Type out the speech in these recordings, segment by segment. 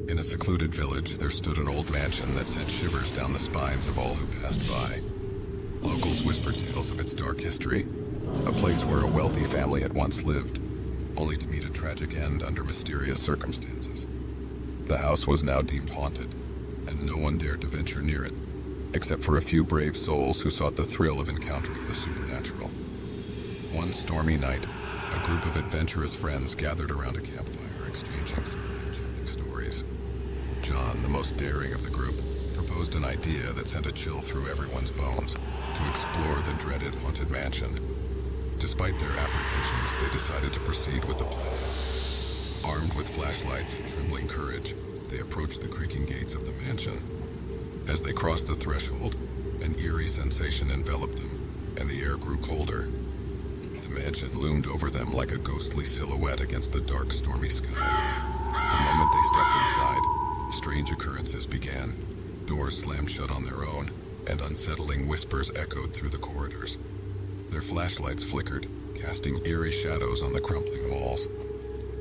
In a secluded village, there stood an old mansion that sent shivers down the spines of all who passed by. Locals whispered tales of its dark history, a place where a wealthy family had once lived, only to meet a tragic end under mysterious circumstances. The house was now deemed haunted, and no one dared to venture near it, except for a few brave souls who sought the thrill of encountering the supernatural. One stormy night, a group of adventurous friends gathered around a campfire, exchanging chilling stories. John, the most daring of the group, proposed an idea that sent a chill through everyone's bones: to explore the dreaded haunted mansion. Despite their apprehensions, they decided to proceed with the plan. Armed with flashlights and trembling courage, they approached the creaking gates of the mansion. As they crossed the threshold, an eerie sensation enveloped them, and the air grew colder. The mansion loomed over them like a ghostly silhouette against the dark, stormy sky. The moment they stepped inside, strange occurrences began. Doors slammed shut on their own, and unsettling whispers echoed through the corridors. Their flashlights flickered, casting eerie shadows on the crumbling walls.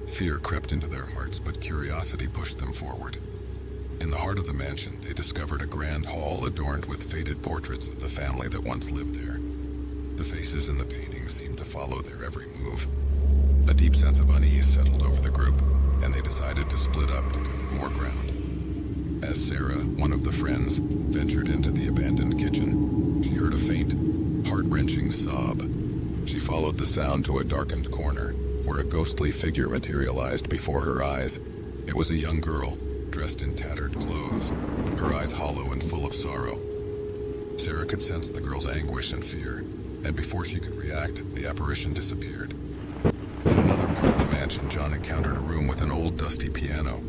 Fear crept into their hearts, but curiosity pushed them forward. In the heart of the mansion, they discovered a grand hall adorned with faded portraits of the family that once lived there. The faces in the paintings seemed to follow their every move. A deep sense of unease settled over the group, and they decided to split up to cover more ground. As Sarah, one of the friends, ventured into the abandoned kitchen, she heard a faint, heart-wrenching sob. She followed the sound to a darkened corner, where a ghostly figure materialized before her eyes. It was a young girl, dressed in tattered clothes, her eyes hollow and full of sorrow. Sarah could sense the girl's anguish and fear, and before she could react, the apparition disappeared. In another part of the mansion, John encountered a room with an old, dusty piano.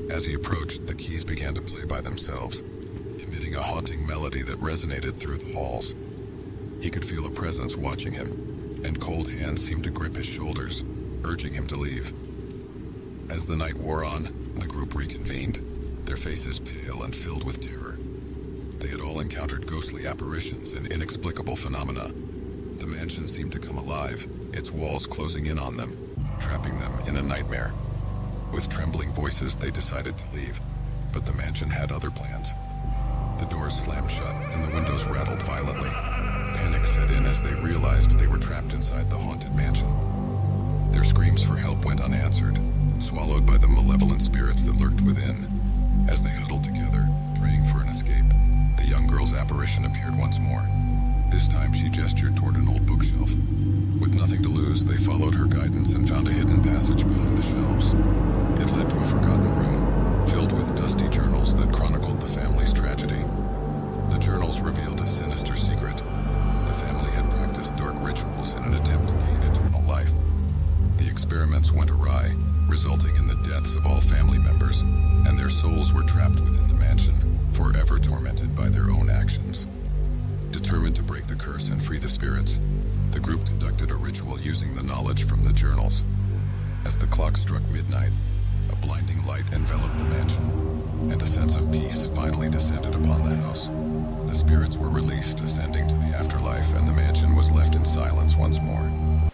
As he approached, the keys began to play by themselves, emitting a haunting melody that resonated through the halls. He could feel a presence watching him, and cold hands seemed to grip his shoulders, urging him to leave. As the night wore on, the group reconvened, their faces pale and filled with terror. They had all encountered ghostly apparitions and inexplicable phenomena. The mansion seemed to come alive, its walls closing in on them, trapping them in a nightmare. With trembling voices, they decided to leave, but the mansion had other plans. The doors slammed shut and the windows rattled violently. Panic set in as they realized they were trapped inside the haunted mansion. Their screams for help went unanswered, swallowed by the malevolent spirits that lurked within. As they huddled together, praying for an escape, the young girl's apparition appeared once more. This time she gestured toward an old bookshelf. With nothing to lose, they followed her guidance and found a hidden passage behind the shelves. It led to a forgotten room, filled with dusty journals that chronicled the family's tragedy. The journals revealed a sinister secret. The family had practiced dark rituals in an attempt to gain eternal life. The experiments went awry, resulting in the deaths of all family members, and their souls were trapped within the mansion, forever tormented by their own actions. Determined to break the curse and free the spirits, the group conducted a ritual using the knowledge from the journals. As the clock struck midnight, a blinding light enveloped the mansion, and a sense of peace finally descended upon the house. The spirits were released, ascending to the afterlife, and the mansion was left in silence once more.